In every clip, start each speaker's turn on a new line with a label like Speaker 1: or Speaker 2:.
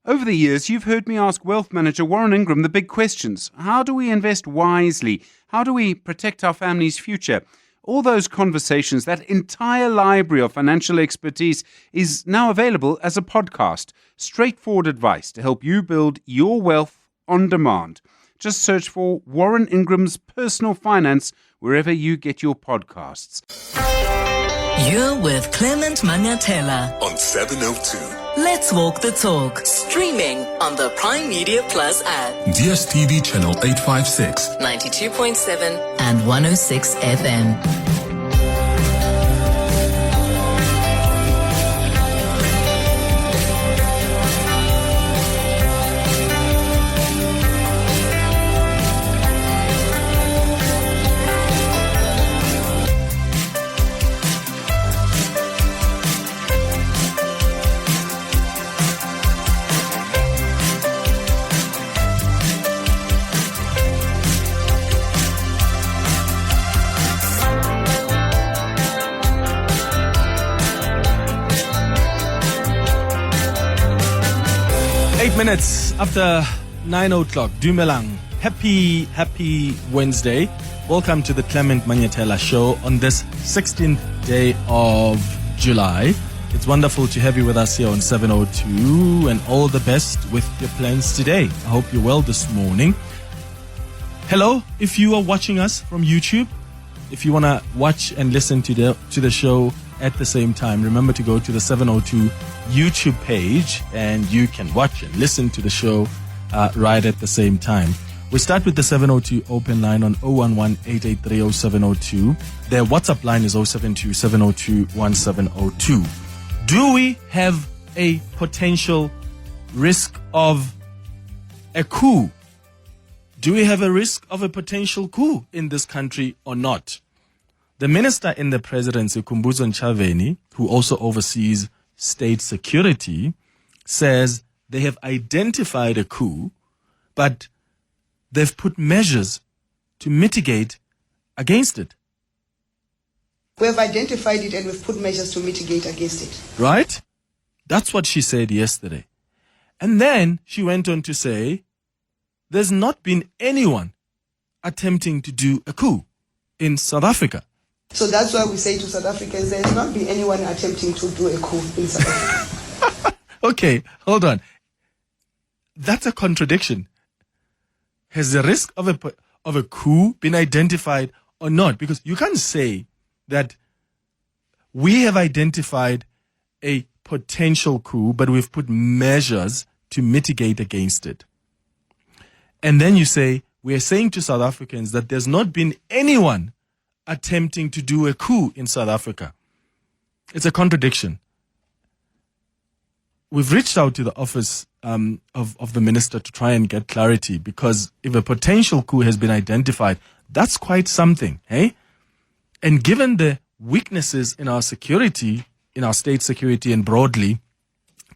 Speaker 1: Over the years, you've heard me ask wealth manager Warren Ingram the big questions. How do we invest wisely? How do we protect our family's future? All those conversations, that entire library of financial expertise is now available as a podcast. Straightforward advice to help you build your wealth on demand. Just search for Warren Ingram's Personal Finance wherever you get your podcasts.
Speaker 2: You're with Clement Manyathela
Speaker 3: on 702.
Speaker 2: Let's walk the talk. Streaming on the Prime Media Plus app.
Speaker 3: DSTV channel 856.
Speaker 2: 92.7 and 106 FM.
Speaker 4: 8 minutes after 9 o'clock. Dumelang. Happy Wednesday. Welcome to the Clement Manyathela Show on this 16th day of July. It's wonderful to have you with us here on 702 and all the best with your plans today. I hope you're well this morning. Hello, if you are watching us from YouTube, if you want to watch and listen to the show at the same time, remember to go to the 702 YouTube page and you can watch and listen to the show right at the same time. We start with the 702 open line on 011-883-0702. Their WhatsApp line is 072-702-1702. Do we have a potential risk of a coup? Do we have a risk of a potential coup in this country or not? The minister in the presidency, Khumbudzo Ntshavheni, who also oversees state security, says they have identified a coup, but they've put measures to mitigate against it.
Speaker 5: We have identified it and we've put measures to mitigate against it.
Speaker 4: Right? That's what she said yesterday. And then she went on to say, there's not been anyone attempting to do a coup in South Africa.
Speaker 5: So that's why we say to South Africans, there's not been anyone attempting to do a coup in South Africa.
Speaker 4: Okay, hold on. That's a contradiction. Has the risk of a coup been identified or not? Because you can't say that we have identified a potential coup, but we've put measures to mitigate against it. And then you say, we are saying to South Africans that there's not been anyone attempting to do a coup in South Africa. It's a contradiction. We've reached out to the office of the minister to try and get clarity, because if a potential coup has been identified, that's quite something, hey? And given the weaknesses in our security, in our state security and broadly,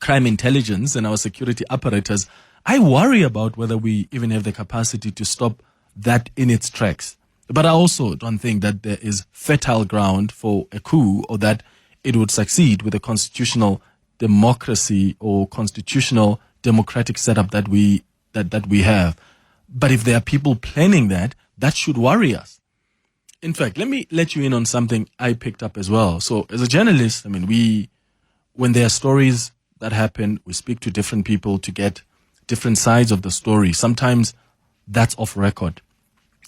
Speaker 4: crime intelligence and our security apparatus, I worry about whether we even have the capacity to stop that in its tracks. But I also don't think that there is fertile ground for a coup, or that it would succeed with a constitutional democracy or constitutional democratic setup that we have. But if there are people planning that should worry us. In fact, let me let you in on something I picked up as well. So as a journalist, when there are stories that happen, we speak to different people to get different sides of the story. Sometimes that's off record.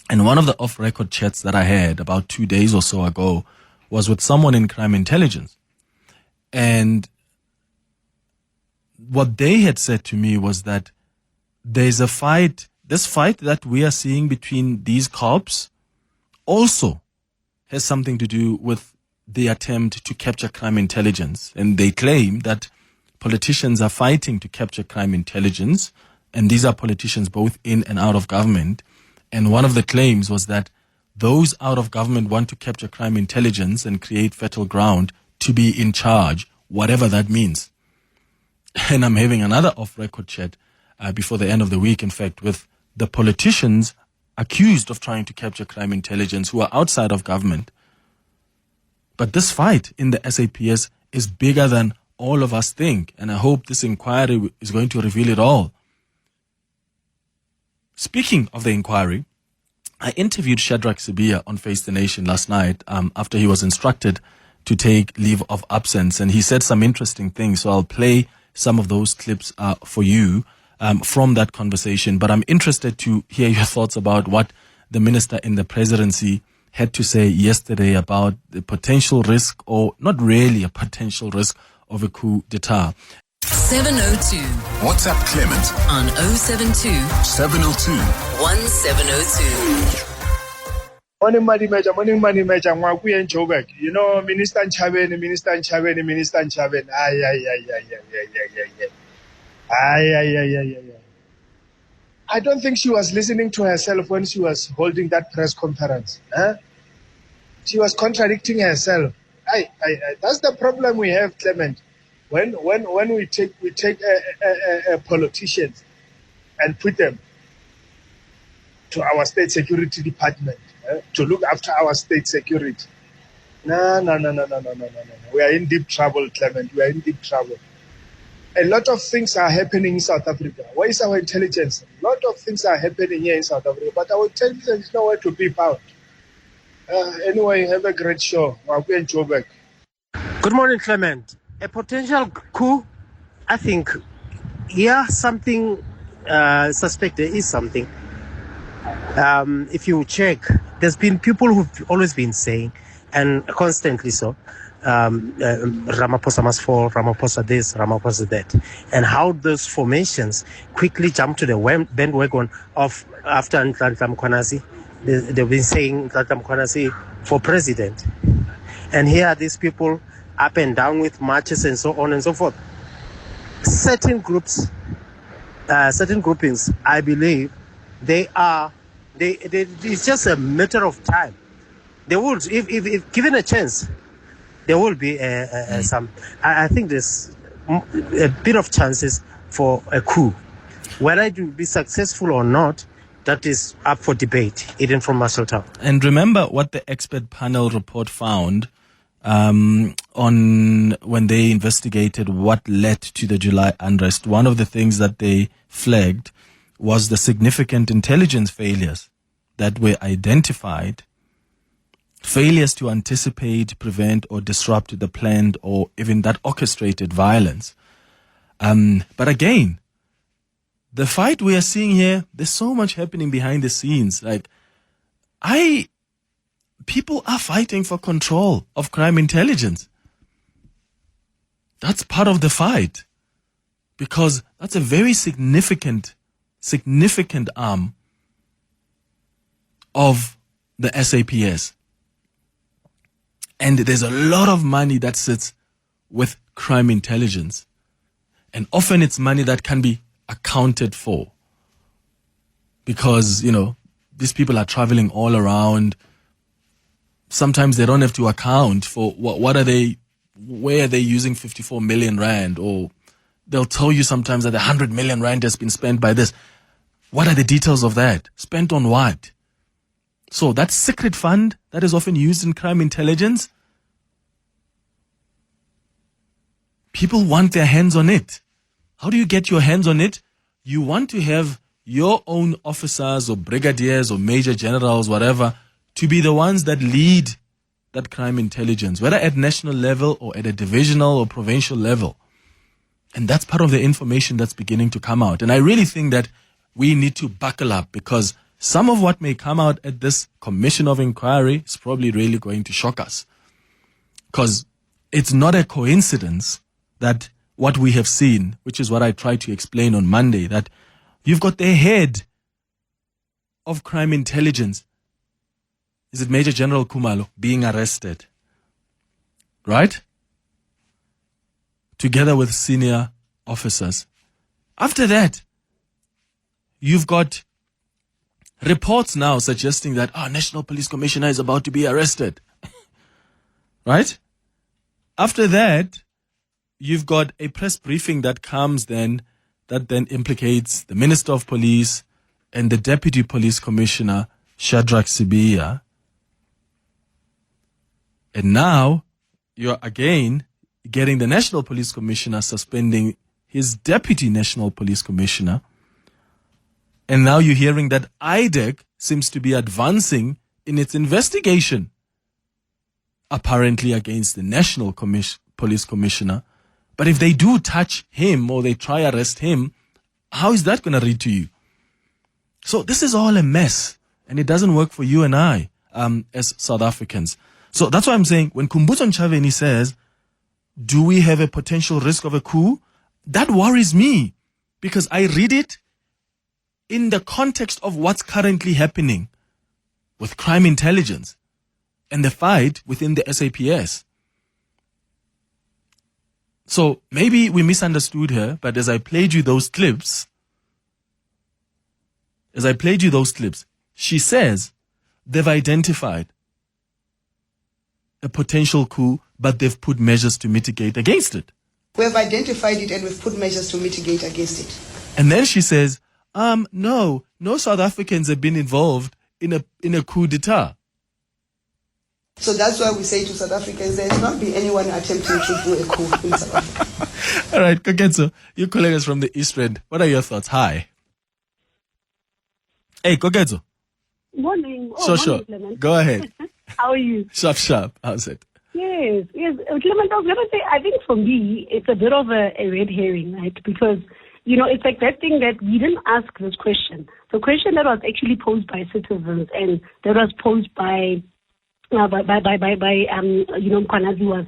Speaker 4: And one of the off-record chats that I had about 2 days or so ago was with someone in crime intelligence. And what they had said to me was that there's a fight, this fight that we are seeing between these cops also has something to do with the attempt to capture crime intelligence. And they claim that politicians are fighting to capture crime intelligence, and these are politicians both in and out of government. And one of the claims was that those out of government want to capture crime intelligence and create fertile ground to be in charge, whatever that means. And I'm having another off-record chat before the end of the week, in fact, with the politicians accused of trying to capture crime intelligence who are outside of government. But this fight in the SAPS is bigger than all of us think. And I hope this inquiry is going to reveal it all. Speaking of the inquiry, I interviewed Shadrack Sibiya on Face the Nation last night after he was instructed to take leave of absence. And he said some interesting things. So I'll play some of those clips for you from that conversation. But I'm interested to hear your thoughts about what the minister in the presidency had to say yesterday about the potential risk, or not really a potential risk, of a coup d'etat.
Speaker 2: 702
Speaker 3: WhatsApp Clement
Speaker 2: on 072
Speaker 3: 702
Speaker 2: 1702.
Speaker 6: Morning, money major, Mwaku and Joburg. You know, Minister Nchabeni. Ay. I don't think she was listening to herself when she was holding that press conference. She was contradicting herself. That's the problem we have, Clement. When we take politicians and put them to our state security department to look after our state security. No. We are in deep trouble, Clement. We are in deep trouble. A lot of things are happening in South Africa. Where is our intelligence? A lot of things are happening here in South Africa, but our intelligence is nowhere to be found. Anyway, have a great show. Mwaku and Joburg.
Speaker 7: Good morning, Clement. A potential coup, I think, something suspect there is something. If you check, there's been people who've always been saying, and constantly so, Ramaphosa must fall, Ramaphosa this, Ramaphosa that, and how those formations quickly jump to the bandwagon of after Nhlanhla Mkhwanazi. They've been saying Nhlanhla Mkhwanazi for president, and here are these people up and down with marches and so on and so forth. Certain groups, certain groupings, I believe, it's just a matter of time. They will, if given a chance, there will be some. I think there's a bit of chances for a coup. Whether it will be successful or not, that is up for debate, even from Marshalltown.
Speaker 4: And remember what the expert panel report found on when they investigated what led to the July unrest. One of the things that they flagged was the significant intelligence failures that were identified, failures to anticipate, prevent, or disrupt the planned or even that orchestrated violence. But again, the fight we are seeing here, there's so much happening behind the scenes. People are fighting for control of crime intelligence. That's part of the fight, because that's a very significant arm of the SAPS. And there's a lot of money that sits with crime intelligence. And often it's money that can be accounted for, because, these people are traveling all around. Sometimes they don't have to account for where are they using 54 million rand, or they'll tell you sometimes that 100 million rand has been spent by this. What are the details of that? Spent on what? So that secret fund that is often used in crime intelligence, people want their hands on it. How do you get your hands on it? You want to have your own officers or brigadiers or major generals, whatever, to be the ones that lead that crime intelligence, whether at national level or at a divisional or provincial level. And that's part of the information that's beginning to come out. And I really think that we need to buckle up, because some of what may come out at this commission of inquiry is probably really going to shock us. Because it's not a coincidence that what we have seen, which is what I tried to explain on Monday, that you've got the head of crime intelligence, is it Major General Khumalo, being arrested, right? Together with senior officers. After that, you've got reports now suggesting that National Police Commissioner is about to be arrested. Right? After that, you've got a press briefing that comes then, that then implicates the Minister of Police and the Deputy Police Commissioner, Shadrack Sibiya. And now, you're getting the National Police Commissioner suspending his Deputy National Police Commissioner. And now you're hearing that IDEC seems to be advancing in its investigation, apparently against the National Police Commissioner. But if they do touch him or they try arrest him, how is that going to read to you? So this is all a mess, and it doesn't work for you and I as South Africans. So that's why I'm saying when Kumbuzo Ntshavheni says, do we have a potential risk of a coup? That worries me because I read it in the context of what's currently happening with crime intelligence and the fight within the SAPS. So maybe we misunderstood her, but as I played you those clips, she says they've identified a potential coup, but they've put measures to mitigate against it.
Speaker 5: We have identified it and we've put measures to mitigate against it.
Speaker 4: And then she says, no South Africans have been involved in a coup d'etat.
Speaker 5: So that's why we say to South Africans, there has not been anyone attempting to do a coup in South Africa.
Speaker 4: All right, Koketso, you colleagues from the East End, what are your thoughts? Hi. Hey, Koketso.
Speaker 8: Morning.
Speaker 4: Sure.
Speaker 8: Clement.
Speaker 4: Go ahead.
Speaker 8: How are you?
Speaker 4: Sharp. How's it?
Speaker 8: Yes. Clement, I was going to say, I think for me, it's a bit of a red herring, right? Because, it's like that thing that we didn't ask this question. The question that was actually posed by citizens and that was posed by Mkhwanazi was,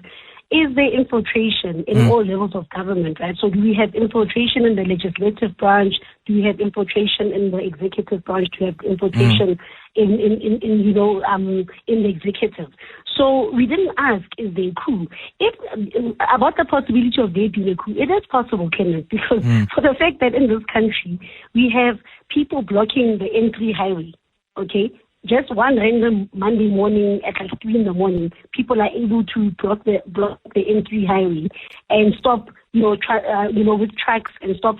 Speaker 8: is there infiltration in all levels of government, right? So do we have infiltration in the legislative branch? Do we have infiltration in the executive branch? Do we have infiltration in the executive? So we didn't ask, is there a coup? About the possibility of there being a coup, it is possible, Kenneth, because for the fact that in this country, we have people blocking the N3 highway, okay? Just one random Monday morning at like 3 a.m, people are able to block the N3 highway and stop, with trucks and stop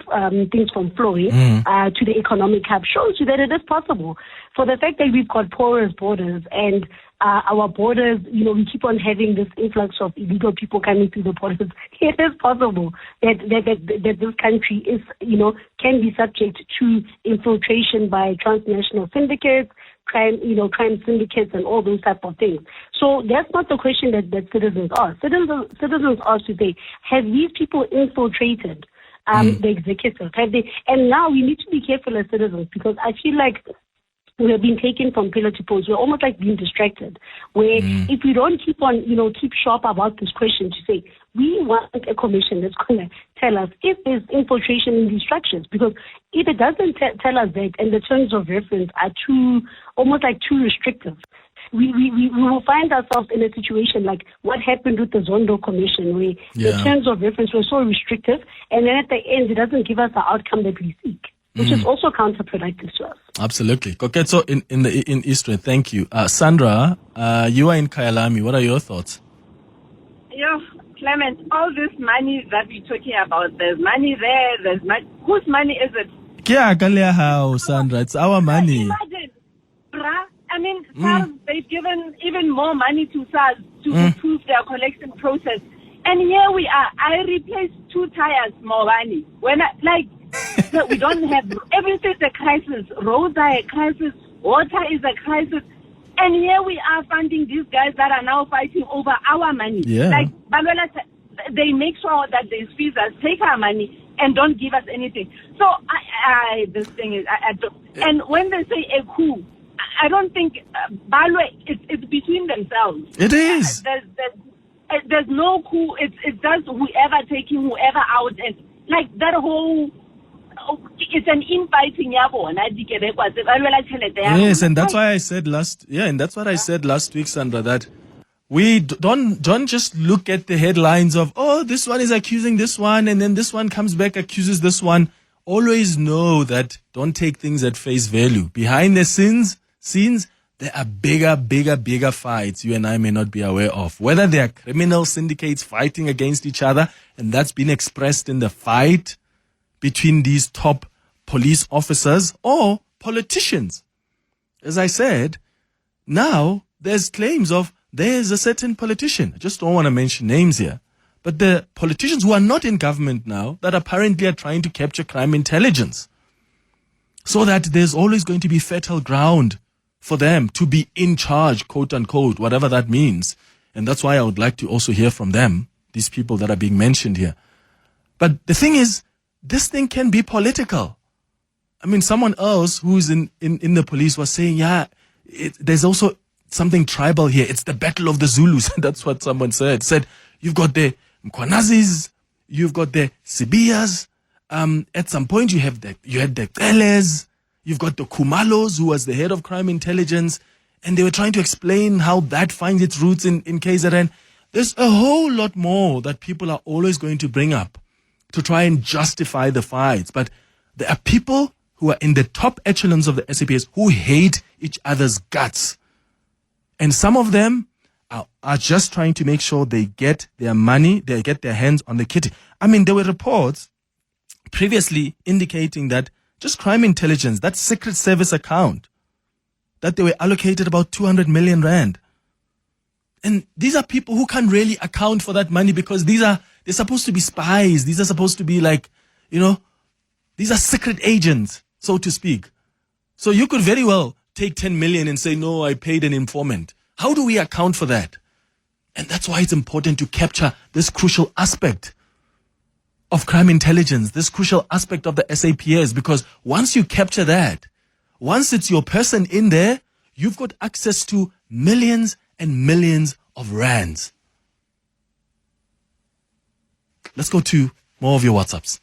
Speaker 8: things from flowing to the economic hub. Shows you that it is possible. For the fact that we've got porous borders and our borders, we keep on having this influx of illegal people coming through the borders. It is possible that this country is, can be subject to infiltration by transnational syndicates, crime syndicates and all those type of things. So that's not the question that citizens ask. Citizens ask to say, have these people infiltrated the executive? Have they? And now we need to be careful as citizens because I feel like we have been taken from pillar to post. We're almost like being distracted. Where if we don't keep on, keep sharp about this question to say, we want a commission that's going to tell us if there's infiltration in these structures. Because if it doesn't tell us that, and the terms of reference are almost too restrictive, we will find ourselves in a situation like what happened with the Zondo Commission, where the terms of reference were so restrictive, and then at the end, it doesn't give us the outcome that we seek, which is also counterproductive to us. Absolutely.
Speaker 4: Koketso in Eastern, thank you. Sandra, you are in Kyalami. What are your thoughts?
Speaker 9: Yeah, Clement, all this money that we're talking about, there's money there, there's money. Whose money is it?
Speaker 4: Sandra, it's our money.
Speaker 9: Imagine, SARS, they've given even more money to SARS to improve their collection process. And here we are. I replaced 2 tires, more money. So we don't have, everything is a crisis. Roads are a crisis. Water is a crisis. And here we are funding these guys that are now fighting over our money.
Speaker 4: Yeah.
Speaker 9: They make sure that these fees take our money and don't give us anything. So this thing is, and when they say a coup, I don't think, it's between themselves.
Speaker 4: It is.
Speaker 9: There's no coup. It's just whoever taking whoever out, and that whole. It's an infighting,
Speaker 4: yes, and that's why I said last week, Sandra, that we don't just look at the headlines of, this one is accusing this one, and then this one comes back, accuses this one. Always know that don't take things at face value. Behind the scenes, there are bigger fights you and I may not be aware of. Whether they are criminal syndicates fighting against each other, and that's been expressed in the fight between these top police officers or politicians. As I said, now there's claims of there's a certain politician. I just don't want to mention names here. but the politicians who are not in government now that apparently are trying to capture crime intelligence so that there's always going to be fertile ground for them to be in charge, quote unquote, whatever that means. And that's why I would like to also hear from them, these people that are being mentioned here. But the thing is, this thing can be political. I mean, someone else who's in the police was saying, there's also something tribal here. It's the battle of the Zulus. That's what someone said. Said, you've got the Mkwanazis, you've got the Sibiyas. At some point, you had the Teles, you've got the Kumalos, who was the head of crime intelligence, and they were trying to explain how that finds its roots in KZN. There's a whole lot more that people are always going to bring up to try and justify the fights. But there are people who are in the top echelons of the SAPS who hate each other's guts. And some of them are just trying to make sure they get their money, they get their hands on the kitty. I mean, there were reports previously indicating that just crime intelligence, that secret service account, that they were allocated about 200 million rand. And these are people who can't really account for that money because they're supposed to be spies. These are supposed to be like, these are secret agents, so to speak. So you could very well take 10 million and say, no, I paid an informant. How do we account for that? And that's why it's important to capture this crucial aspect of crime intelligence, this crucial aspect of the SAPS, because once you capture that, once it's your person in there, you've got access to millions and millions of rands. Let's go to more of your WhatsApps.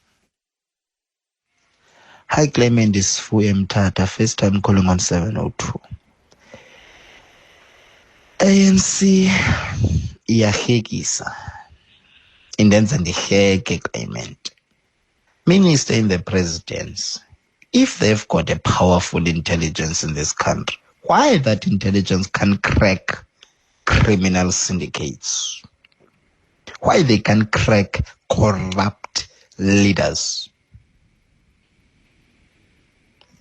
Speaker 10: Hi, Clement, this is Fuem Tata. First time calling on 702. ANC iyahekisa. Indenza ndiheke, Clement. Minister in the presidency, if they've got a powerful intelligence in this country, why that intelligence can crack criminal syndicates? Why they can crack corrupt leaders?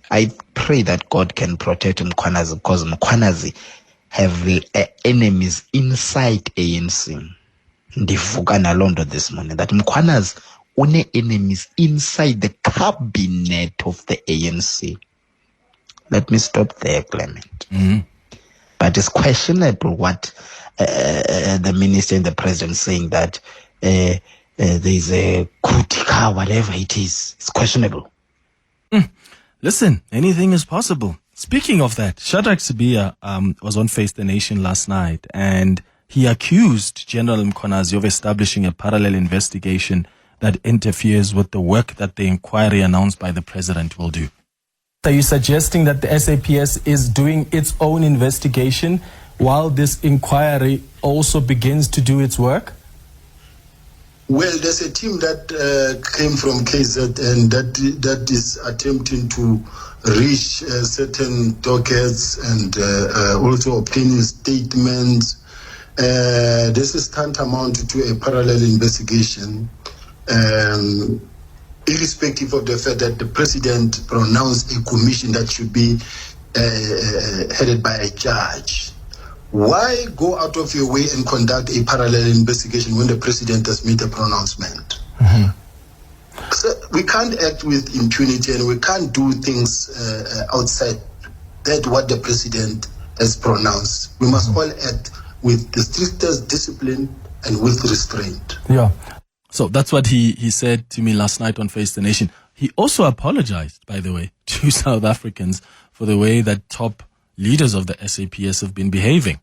Speaker 10: I pray that God can protect Mkwanazi, because Mkwanazi have enemies inside ANC. Ndivuka nalondo this morning that Mkwanazi one enemies inside the cabinet of the ANC. Let me stop there, Clement.
Speaker 4: Mm-hmm.
Speaker 10: But it's questionable what the minister and the president saying that there's a coup, whatever it is. It's questionable.
Speaker 4: Listen, anything is possible. Speaking of that, Shadrack Sibiya was on Face the Nation last night, and he accused General Mkhonazi of establishing a parallel investigation that interferes with the work that the inquiry announced by the president will do.
Speaker 11: Are you suggesting that the SAPS is doing its own investigation while this inquiry also begins to do its work?
Speaker 12: Well, there's a team that came from KZ and that is attempting to reach certain dockets and also obtaining statements. This is tantamount to a parallel investigation, irrespective of the fact that the president pronounced a commission that should be headed by a judge. Why go out of your way and conduct a parallel investigation when the president has made a pronouncement?
Speaker 11: Mm-hmm.
Speaker 12: So we can't act with impunity and we can't do things outside that what the president has pronounced. We must all act with the strictest discipline and with restraint.
Speaker 11: Yeah.
Speaker 4: So that's what he said to me last night on Face the Nation. He also apologized, by the way, to South Africans for the way that top leaders of the SAPS have been behaving.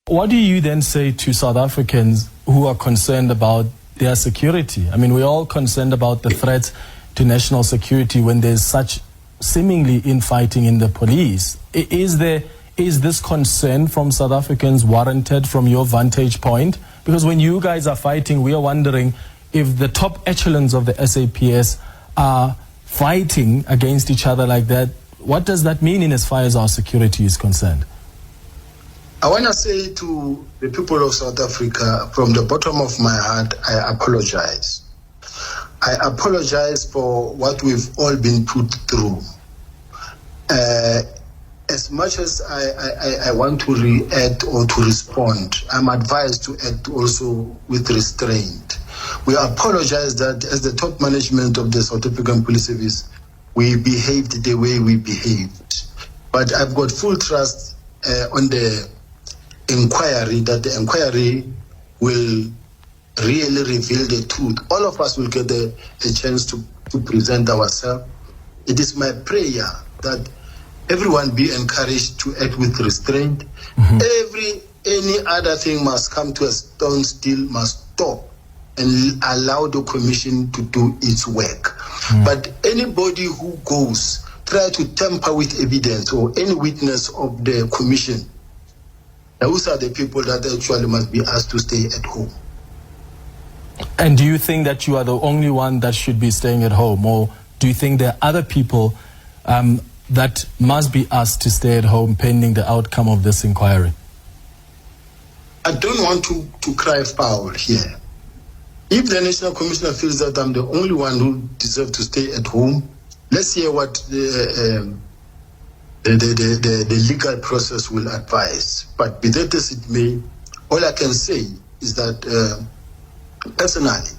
Speaker 11: What do you then say to South Africans who are concerned about their security? I mean, we're all concerned about the threats to national security when there's such seemingly infighting in the police. Is this concern from South Africans warranted from your vantage point? Because when you guys are fighting, we are wondering if the top echelons of the SAPS are fighting against each other like that. What does that mean in as far as our security is concerned?
Speaker 12: I want to say to the people of South Africa, from the bottom of my heart, I apologize. I apologize for what we've all been put through. As much as I want to react or to respond, I'm advised to act also with restraint. We apologize that as the top management of the South African Police Service, we behaved the way we behaved. But I've got full trust on the inquiry, that the inquiry will really reveal the truth. All of us will get a chance to present ourselves. It is my prayer that everyone be encouraged to act with restraint. Any other thing must come to a standstill, must stop and allow the commission to do its work. But anybody who goes, try to tamper with evidence or any witness of the commission, those are the people that actually must be asked to stay at home.
Speaker 11: And do you think that you are the only one that should be staying at home, or do you think there are other people that must be asked to stay at home pending the outcome of this inquiry?
Speaker 12: I don't want to cry foul here. If the National Commissioner feels that I'm the only one who deserves to stay at home, let's hear what the legal process will advise. But be that as it may, all I can say is that personally,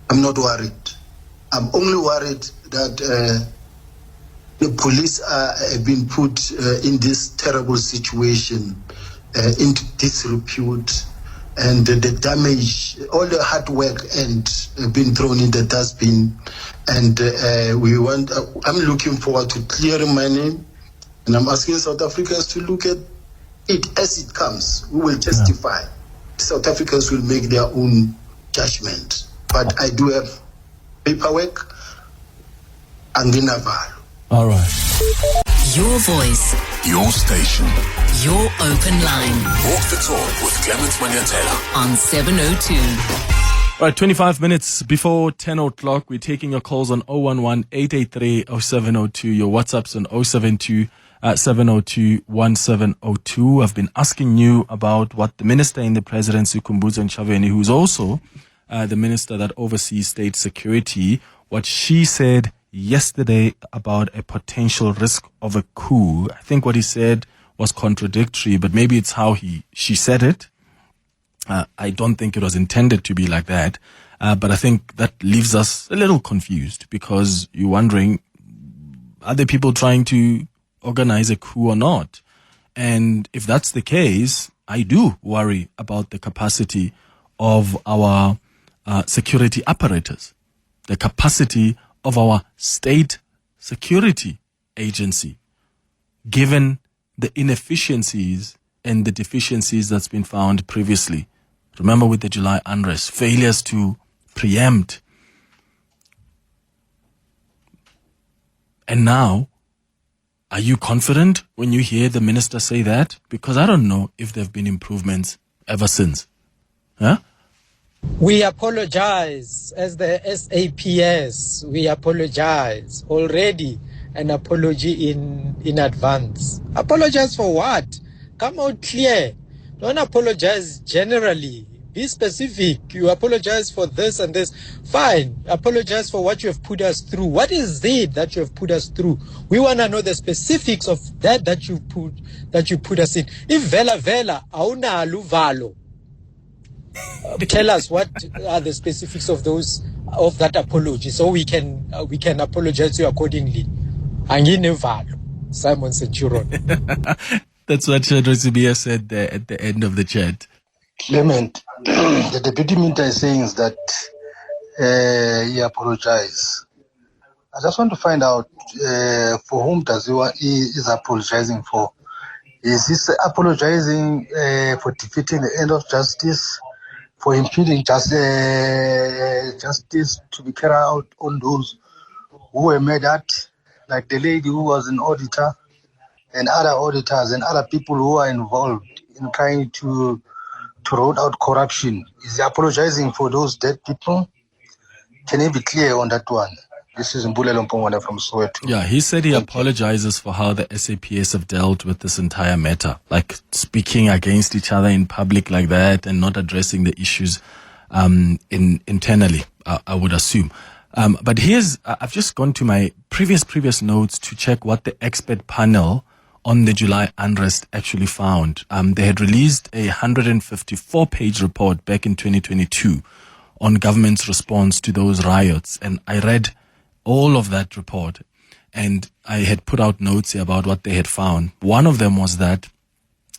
Speaker 12: I'm not worried. I'm only worried that the police have been put in this terrible situation, into disrepute, and the damage, all the hard work and been thrown in the dustbin. And I'm looking forward to clearing my name, and I'm asking South Africans to look at it as it comes. We will testify. South Africans will make their own judgment. But I do have paperwork and Vinaval.
Speaker 11: All right.
Speaker 2: Your voice.
Speaker 3: Your station.
Speaker 2: Your open line.
Speaker 3: Walk the talk with Clement Manyathela
Speaker 2: on 702.
Speaker 4: All right, 25 minutes before 10 o'clock. We're taking your calls on 011-883-0702. Your WhatsApps on 072-702-1702. I've been asking you about what the minister in the presidency, Khumbudzo Ntshavheni, who's also the minister that oversees state security, what she said yesterday about a potential risk of a coup. I think what he said was contradictory, but maybe it's how she said it. I don't think it was intended to be like that. But I think that leaves us a little confused, because you're wondering, are there people trying to organize a coup or not? And if that's the case, I do worry about the capacity of our security apparatus, the capacity of our state security agency, given the inefficiencies and the deficiencies that's been found previously. Remember with the July unrest, failures to preempt. And now, are you confident when you hear the minister say that? Because I don't know if there have been improvements ever since. Huh?
Speaker 13: We apologize as the SAPS. We apologize already. An apology in advance. Apologize for what? Come out clear. Don't apologize generally. Be specific. You apologize for this and this. Fine. Apologize for what you have put us through. What is it that you have put us through? We want to know the specifics of that you put us in. If vela auna luvalo. Tell us what are the specifics of that apology, so we can apologize to you accordingly. Anginevalo, Simon Centurion.
Speaker 4: That's what Shadrach Sibiya said there at the end of the chat.
Speaker 14: Clement, the deputy minister is saying is that he apologized. I just want to find out for whom he is apologizing for. Is he apologizing for defeating the end of justice, for impeding justice to be carried out on those who were made at, like the lady who was an auditor and other auditors and other people who are involved in trying to root out corruption? Is he apologizing for those dead people? Can he be clear on that one? This is Mbulelo Mpongwana from Soweto.
Speaker 4: Yeah, he said he apologizes for how the SAPS have dealt with this entire matter, like speaking against each other in public like that and not addressing the issues internally, I would assume. But I've just gone to my previous notes to check what the expert panel on the July unrest actually found. They had released a 154-page report back in 2022 on government's response to those riots. And I read all of that report, and I had put out notes here about what they had found. One of them was that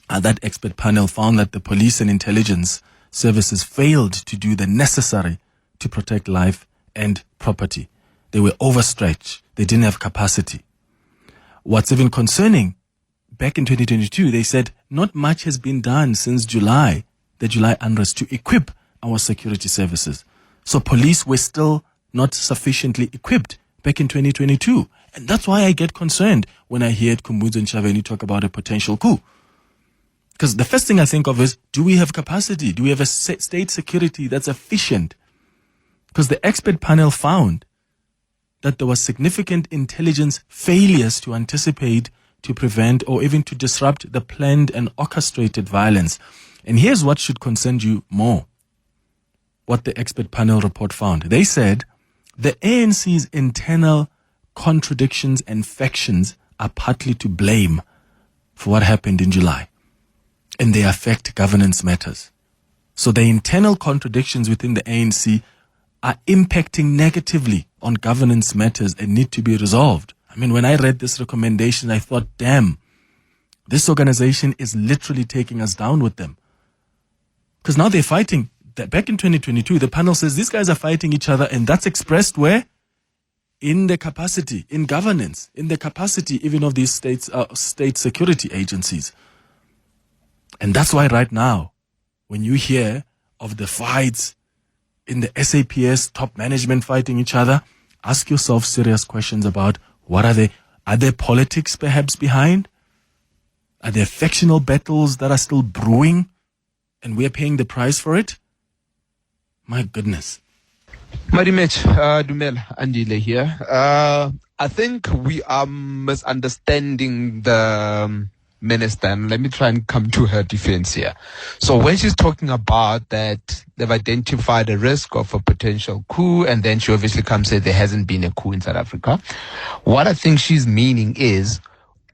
Speaker 4: that expert panel found that the police and intelligence services failed to do the necessary to protect life and property. They were overstretched. They didn't have capacity. What's even concerning, back in 2022, they said not much has been done since the July unrest, to equip our security services. So police were still not sufficiently equipped back in 2022. And that's why I get concerned when I hear Khumbudzo and Ntshavheni talk about a potential coup. Because the first thing I think of is, do we have capacity? Do we have a state security that's efficient? Because the expert panel found that there was significant intelligence failures to anticipate, to prevent, or even to disrupt the planned and orchestrated violence. And here's what should concern you more. What the expert panel report found. They said the ANC's internal contradictions and factions are partly to blame for what happened in July, and they affect governance matters. So the internal contradictions within the ANC are impacting negatively on governance matters and need to be resolved. I mean, when I read this recommendation, I thought, damn, this organization is literally taking us down with them. Because now they're fighting. Back in 2022, the panel says these guys are fighting each other, and that's expressed where? In the capacity, in governance, in the capacity even of these state security agencies. And that's why right now, when you hear of the fights in the SAPS, top management fighting each other, ask yourself serious questions about what are they? Are there politics perhaps behind? Are there factional battles that are still brewing and we're paying the price for it? My goodness.
Speaker 15: Marimech, Dumel Andile here. I think we are misunderstanding the minister, and let me try and come to her defense here. So when she's talking about that they've identified a risk of a potential coup, and then she obviously comes and say there hasn't been a coup in South Africa, what I think she's meaning is,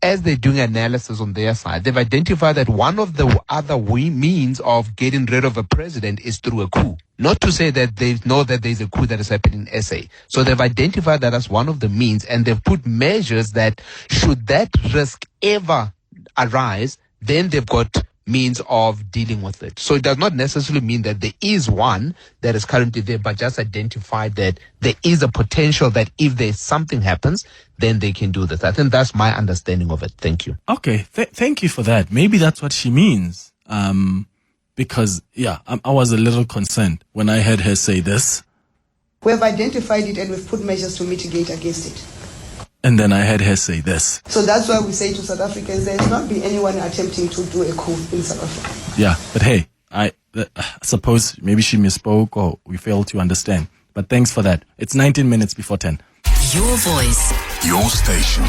Speaker 15: as they're doing analysis on their side, they've identified that one of the other means of getting rid of a president is through a coup. Not to say that they know that there's a coup that is happening in SA. So they've identified that as one of the means, and they've put measures that should that risk ever arise, then they've got means of dealing with it. So it does not necessarily mean that there is one that is currently there, but just identify that there is a potential that if there's something happens, then they can do this. I think that's my understanding of it. Thank you.
Speaker 4: Okay, thank you for that. Maybe that's what she means. Because, I was a little concerned when I heard her say this.
Speaker 5: We have identified it and we've put measures to mitigate against it.
Speaker 4: And then I heard her say this.
Speaker 5: So that's why we say to South Africans, there has not been anyone attempting to do a coup in South Africa.
Speaker 4: Yeah, but hey, I suppose maybe she misspoke or we failed to understand. But thanks for that. It's 19 minutes before 10.
Speaker 2: Your voice.
Speaker 3: Your station.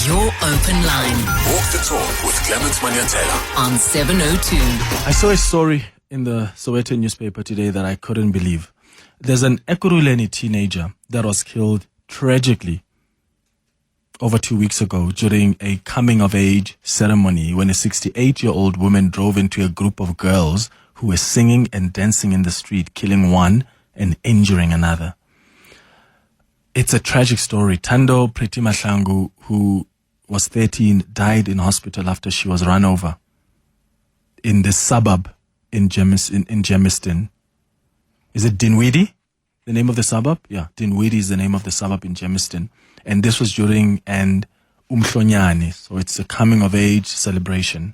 Speaker 2: Your open line.
Speaker 3: Walk the talk with Clement Manyathela
Speaker 2: on 702.
Speaker 4: I saw a story in the Sowetan newspaper today that I couldn't believe. There's an Ekurhuleni teenager that was killed tragically over 2 weeks ago during a coming-of-age ceremony when a 68-year-old woman drove into a group of girls who were singing and dancing in the street, killing one and injuring another. It's a tragic story. Thando Priti Mahlangu, who was 13, died in hospital after she was run over in this suburb in Germiston. Is it Dinwiddie, the name of the suburb? Yeah, Dinwiddie is the name of the suburb in Germiston. And this was during an umhlonyane, so it's a coming-of-age celebration.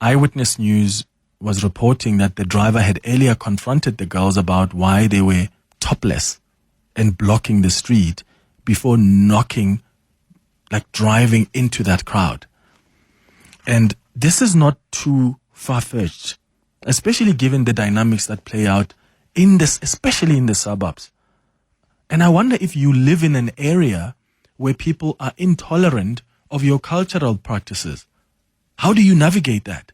Speaker 4: Eyewitness News was reporting that the driver had earlier confronted the girls about why they were topless and blocking the street before driving into that crowd. And this is not too far-fetched, especially given the dynamics that play out especially in the suburbs. And I wonder if you live in an area where people are intolerant of your cultural practices. How do you navigate that?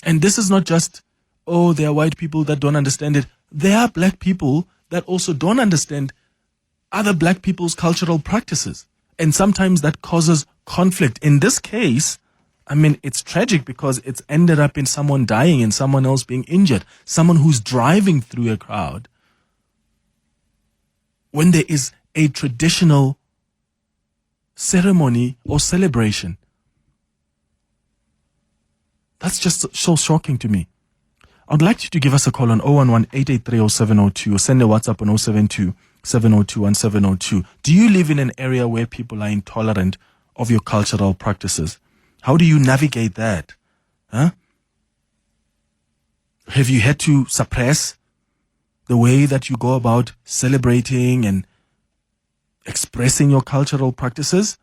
Speaker 4: And this is not just, there are white people that don't understand it. There are black people that also don't understand other black people's cultural practices. And sometimes that causes conflict. In this case, I mean, it's tragic because it's ended up in someone dying and someone else being injured. Someone who's driving through a crowd when there is a traditional ceremony or celebration. That's just so shocking to me. I'd like you to give us a call on 011-883-0702 or send a WhatsApp on 072-702-1702. Do you live in an area where people are intolerant of your cultural practices? How do you navigate that? Huh? Have you had to suppress the way that you go about celebrating and expressing your cultural practices?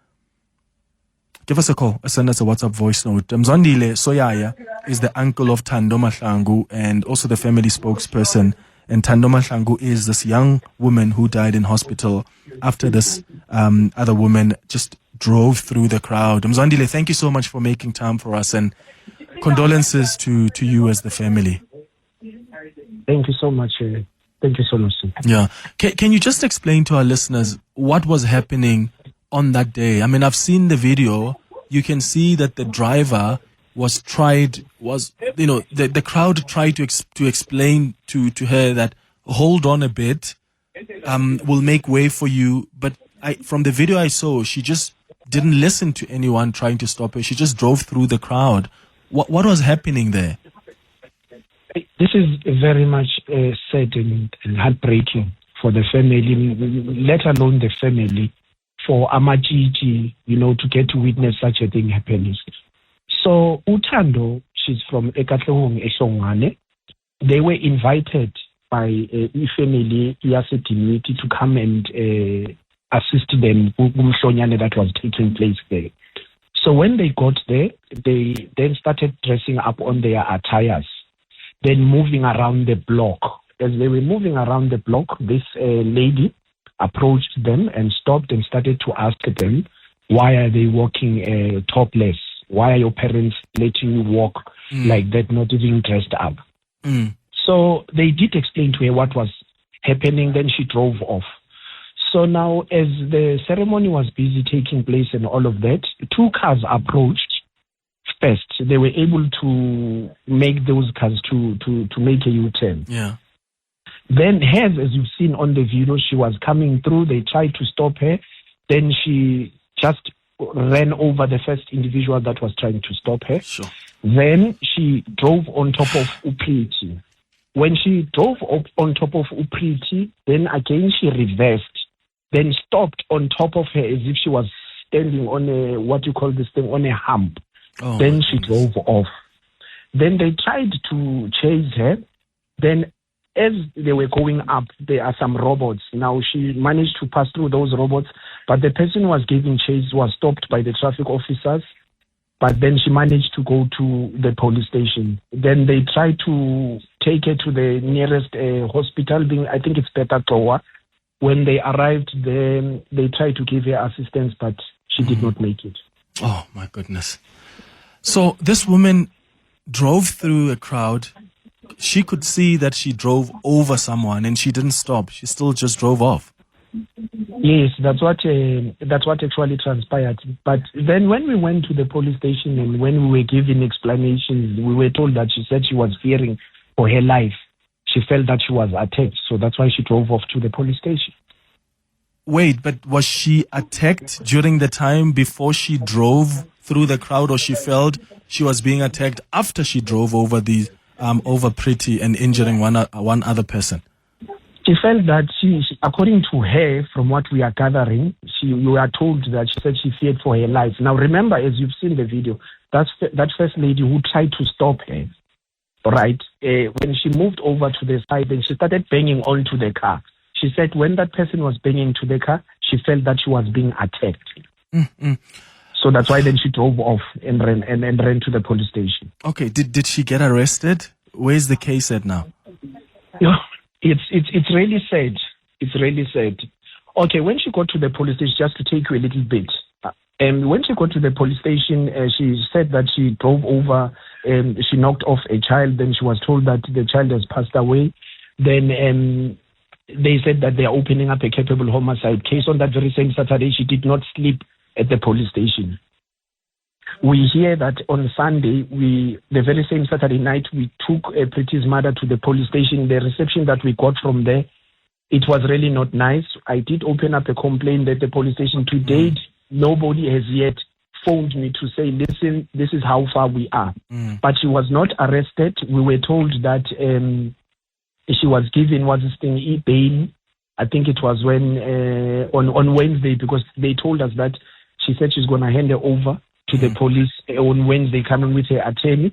Speaker 4: Give us a call. Send us a WhatsApp voice note. Mzondile Soyaya is the uncle of Thando Mahlangu and also the family spokesperson. And Thando Mahlangu is this young woman who died in hospital after this other woman just drove through the crowd. Mzondile, thank you so much for making time for us, and condolences to you as the family.
Speaker 16: Thank you so much. Thank you so much.
Speaker 4: Yeah. Can you just explain to our listeners what was happening on that day? I mean, I've seen the video. You can see that the driver the crowd tried to explain to her that, hold on a bit, we'll make way for you. But from the video I saw, she just didn't listen to anyone trying to stop her. She just drove through the crowd. What was happening there?
Speaker 16: This is very much sad and heartbreaking for the family, let alone the family, for Amajiji, to get to witness such a thing happening. So Uthando, she's from Ekatlehong, Eshongwane. They were invited by a family Yasetinwiti to come and assist them that was taking place there. So when they got there, they then started dressing up on their attires, then moving around the block. As they were moving around the block, this lady approached them and stopped and started to ask them, why are they walking topless? Why are your parents letting you walk like that, not even dressed up? So they did explain to her what was happening, then she drove off. So now, as the ceremony was busy taking place and all of that, two cars approached first. They were able to make those cars to make a U-turn.
Speaker 4: Yeah.
Speaker 16: Then hers, as you've seen on the video, she was coming through. They tried to stop her. Then she just ran over the first individual that was trying to stop her.
Speaker 4: Sure.
Speaker 16: Then she drove on top of Upriti. When she drove up on top of Upriti, then again she reversed, then stopped on top of her as if she was standing on on a hump.
Speaker 4: Oh,
Speaker 16: then she drove off. Then they tried to chase her. Then as they were going up, there are some robots. Now she managed to pass through those robots, but the person who was giving chase was stopped by the traffic officers. But then she managed to go to the police station. Then they tried to take her to the nearest hospital, I think it's Petatoa. When they arrived there, they tried to give her assistance, but she did not make it.
Speaker 4: Oh, my goodness. So this woman drove through a crowd. She could see that she drove over someone and she didn't stop. She still just drove off.
Speaker 16: Yes, that's what actually transpired. But then when we went to the police station and when we were given explanations, we were told that she said she was fearing for her life. She felt that she was attacked, so that's why she drove off to the police station.
Speaker 4: Wait, but was she attacked during the time before she drove through the crowd, or she felt she was being attacked after she drove over over Pretty and injuring one other person?
Speaker 16: She felt that she, according to her, from what we are gathering, we are told that she said she feared for her life. Now remember, as you've seen the video, that first lady who tried to stop her, right? When she moved over to the side, then she started banging onto the car. She said when that person was banging to the car, she felt that she was being attacked. So that's why then she drove off and ran to the police station.
Speaker 4: Okay, did she get arrested? Where's the case at now?
Speaker 16: It's really sad. It's really sad. Okay, when she got to the police station, just to take you a little bit, and when she got to the police station, she said that she drove over and she knocked off a child. Then she was told that the child has passed away. Then they said that they are opening up a culpable homicide case. On that very same Saturday, she did not sleep at the police station. We hear that on Sunday, the very same Saturday night, we took Pretty's mother to the police station. The reception that we got from there, it was really not nice. I did open up a complaint at the police station. To date, nobody has yet phoned me to say, listen, this is how far we are. But she was not arrested. We were told that she was given bail. I think it was when on Wednesday, because they told us that she said she's going to hand her over to the police on Wednesday, coming with her attorney.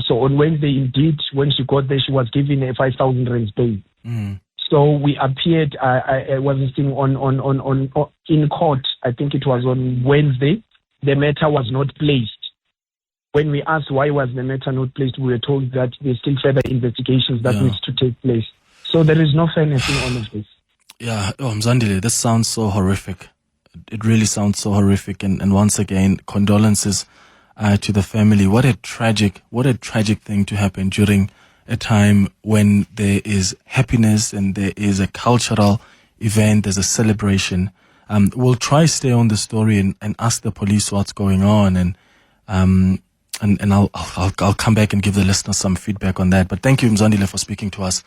Speaker 16: So on Wednesday, indeed, when she got there, she was given a 5,000 rand bail. So we appeared. I was in court. I think it was on Wednesday. The matter was not placed. When we asked why was the matter not placed, we were told that there's still further investigations that needs to take place. So there is no fairness in all of this.
Speaker 4: Yeah, Mzandile, this sounds so horrific. It really sounds so horrific. And once again, condolences to the family. What a tragic thing to happen during a time when there is happiness and there is a cultural event, there's a celebration. We'll try stay on the story and ask the police what's going on, and I'll come back and give the listeners some feedback on that. But thank you, Mzandile, for speaking to us.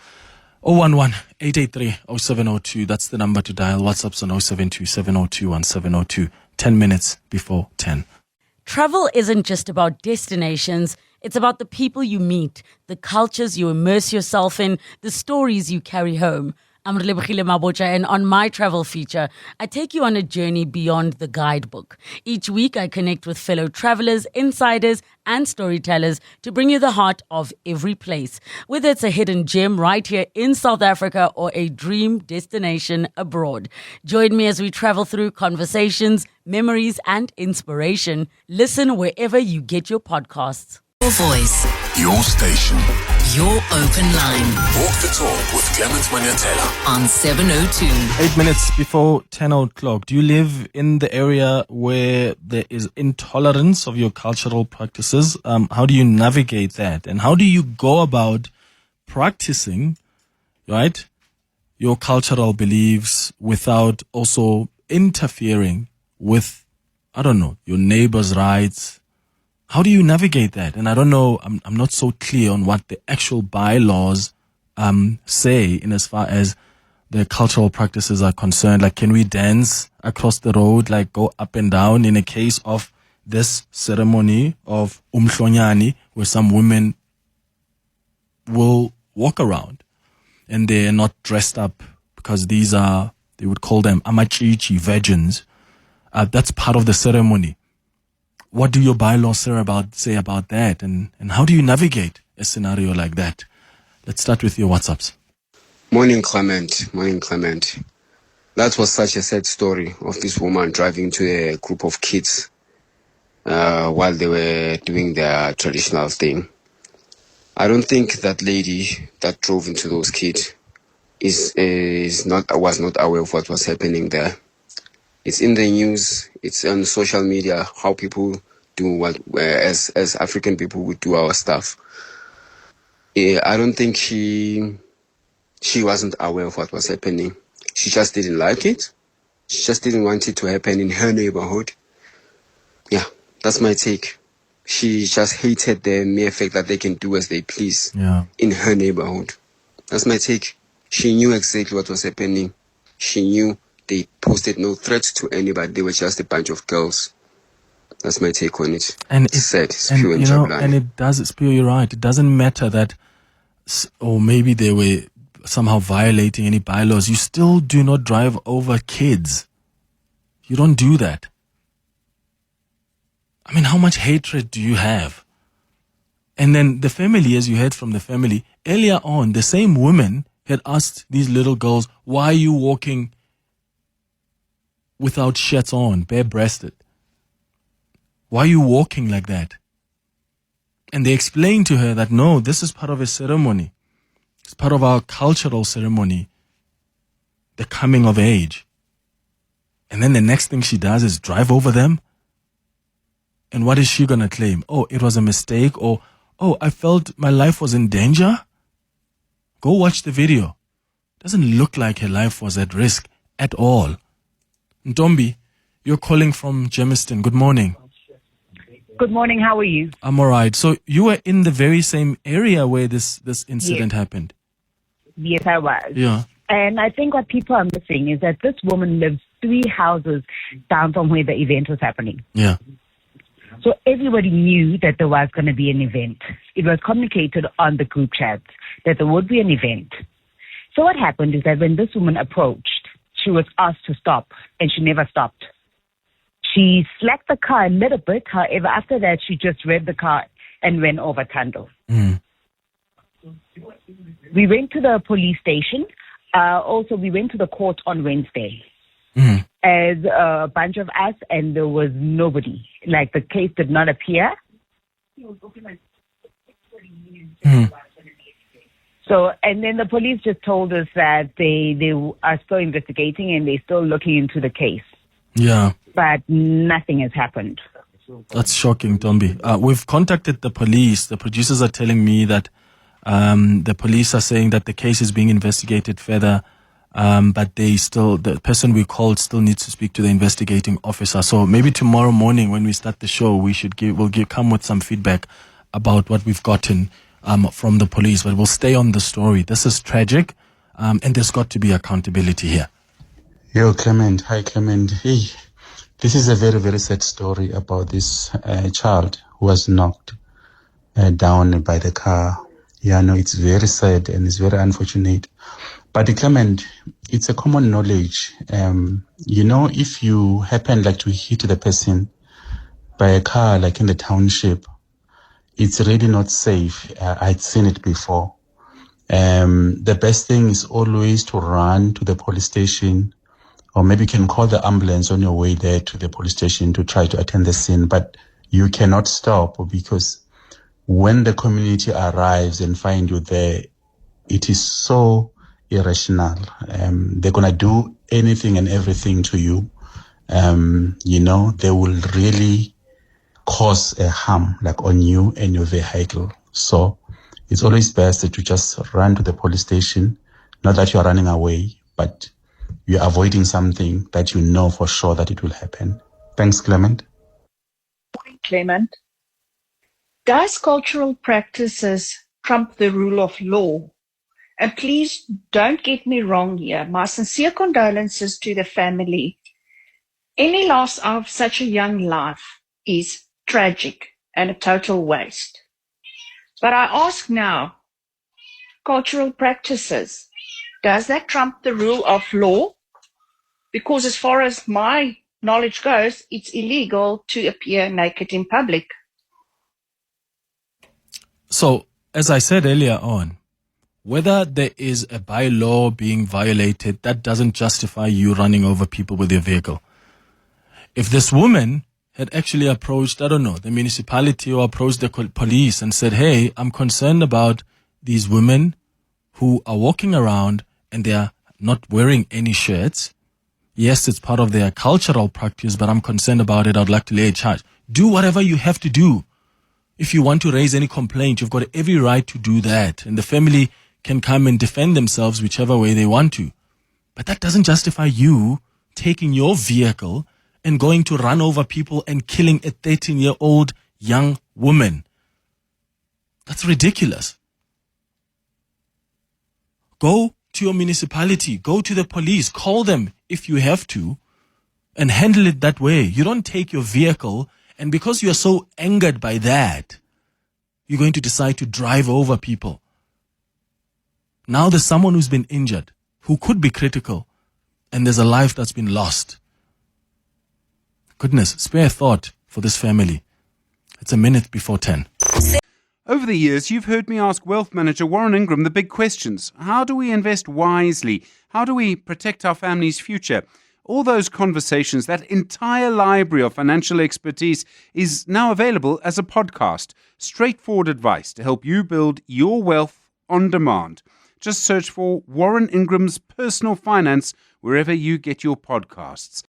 Speaker 4: 011-883-0702. That's the number to dial. WhatsApp's on 072-702-1702. 10 minutes before 10.
Speaker 17: Travel isn't just about destinations. It's about the people you meet, the cultures you immerse yourself in, the stories you carry home. I'm Relebogile Mabocha, and on my travel feature, I take you on a journey beyond the guidebook. Each week, I connect with fellow travelers, insiders, and storytellers to bring you the heart of every place. Whether it's a hidden gem right here in South Africa or a dream destination abroad. Join me as we travel through conversations, memories, and inspiration. Listen wherever you get your podcasts.
Speaker 2: Your voice.
Speaker 3: Your station.
Speaker 2: Your open line.
Speaker 3: Walk the talk with Clement Manyathela
Speaker 2: on 702.
Speaker 4: 8 minutes before 10 o'clock. Do you live in the area where there is intolerance of your cultural practices? How do you navigate that? And how do you go about practicing, right, your cultural beliefs without also interfering with, I don't know, your neighbor's rights? How do you navigate that? And I don't know, I'm not so clear on what the actual bylaws say in as far as the cultural practices are concerned. Like, can we dance across the road, like go up and down in a case of this ceremony of umhlonyani, where some women will walk around and they're not dressed up because these are, they would call them amachichi, virgins. That's part of the ceremony. What do your bylaws say about that? And how do you navigate a scenario like that? Let's start with your WhatsApps.
Speaker 18: Morning, Clement. That was such a sad story of this woman driving to a group of kids while they were doing their traditional thing. I don't think that lady that drove into those kids was not aware of what was happening there. It's in the news. It's on social media how people do what as African people would do our stuff. I don't think she wasn't aware of what was happening. She just didn't like it. She just didn't want it to happen in her neighborhood. Yeah, that's my take. She just hated the mere fact that they can do as they please in her neighborhood. That's my take. She knew exactly what was happening. She knew. They posted no threats to anybody. They were just a bunch of girls. That's my take on it. And it's sad. It's pure and Jabulani.
Speaker 4: And it does. It's pure. You're right. It doesn't matter that, or maybe they were somehow violating any bylaws. You still do not drive over kids. You don't do that. I mean, how much hatred do you have? And then the family, as you heard from the family earlier on, the same women had asked these little girls, "Why are you walking without shirts on, bare-breasted? Why are you walking like that?" And they explained to her that, no, this is part of a ceremony. It's part of our cultural ceremony, the coming of age. And then the next thing she does is drive over them. And what is she going to claim? Oh, it was a mistake, or, oh, I felt my life was in danger. Go watch the video. Doesn't look like her life was at risk at all. Ntombi, you're calling from Germiston. Good morning.
Speaker 19: Good morning. How are you?
Speaker 4: I'm all right. So you were in the very same area where this incident happened?
Speaker 19: Yes, I was.
Speaker 4: Yeah.
Speaker 19: And I think what people are missing is that this woman lives 3 houses down from where the event was happening.
Speaker 4: Yeah.
Speaker 19: So everybody knew that there was going to be an event. It was communicated on the group chat that there would be an event. So what happened is that when this woman approached, she was asked to stop, and she never stopped. She slacked the car a little bit. However, after that, she just revved the car and went over Tando. We went to the police station. Also, we went to the court on Wednesday as a bunch of us, and there was nobody. Like, the case did not appear. So, and then the police just told us that they are still investigating and they're still looking into the case.
Speaker 4: Yeah.
Speaker 19: But nothing has happened.
Speaker 4: That's shocking, Tombi. We've contacted the police. The producers are telling me that the police are saying that the case is being investigated further, but the person we called still needs to speak to the investigating officer. So maybe tomorrow morning when we start the show, we'll come with some feedback about what we've gotten from the police. But we'll stay on the story. This is tragic, and there's got to be accountability here.
Speaker 20: Yo, Clement. Hi, Clement. Hey, this is a very, very sad story about this child who was knocked down by the car. Yeah, no, it's very sad and it's very unfortunate. But Clement, it's a common knowledge. If you happen to hit the person by a car, like in the township, it's really not safe. I'd seen it before. The best thing is always to run to the police station, or maybe you can call the ambulance on your way there to the police station to try to attend the scene. But you cannot stop, because when the community arrives and find you there, it is so irrational. They're going to do anything and everything to you. They will really cause a harm on you and your vehicle. So it's always best that you just run to the police station. Not that you're running away, but you're avoiding something that you know for sure that it will happen. Thanks, Clement.
Speaker 21: Clement. Does cultural practices trump the rule of law? And please don't get me wrong here. My sincere condolences to the family. Any loss of such a young life is tragic and a total waste. But I ask now, cultural practices, does that trump the rule of law? Because as far as my knowledge goes, it's illegal to appear naked in public.
Speaker 4: So, as I said earlier on, whether there is a bylaw being violated, that doesn't justify you running over people with your vehicle. If this woman had actually approached, the municipality, or approached the police and said, hey, I'm concerned about these women who are walking around and they are not wearing any shirts. Yes, it's part of their cultural practice, but I'm concerned about it. I'd like to lay a charge. Do whatever you have to do. If you want to raise any complaint, you've got every right to do that. And the family can come and defend themselves whichever way they want to. But that doesn't justify you taking your vehicle and going to run over people and killing a 13-year-old young woman. That's ridiculous. Go to your municipality, go to the police, call them if you have to, and handle it that way. You don't take your vehicle, and because you are so angered by that, you're going to decide to drive over people. Now there's someone who's been injured, who could be critical, and there's a life that's been lost. Goodness, spare thought for this family. It's 10:01.
Speaker 1: Over the years, you've heard me ask Wealth Manager Warren Ingram the big questions. How do we invest wisely? How do we protect our family's future? All those conversations, that entire library of financial expertise is now available as a podcast. Straightforward advice to help you build your wealth on demand. Just search for Warren Ingram's Personal Finance wherever you get your podcasts.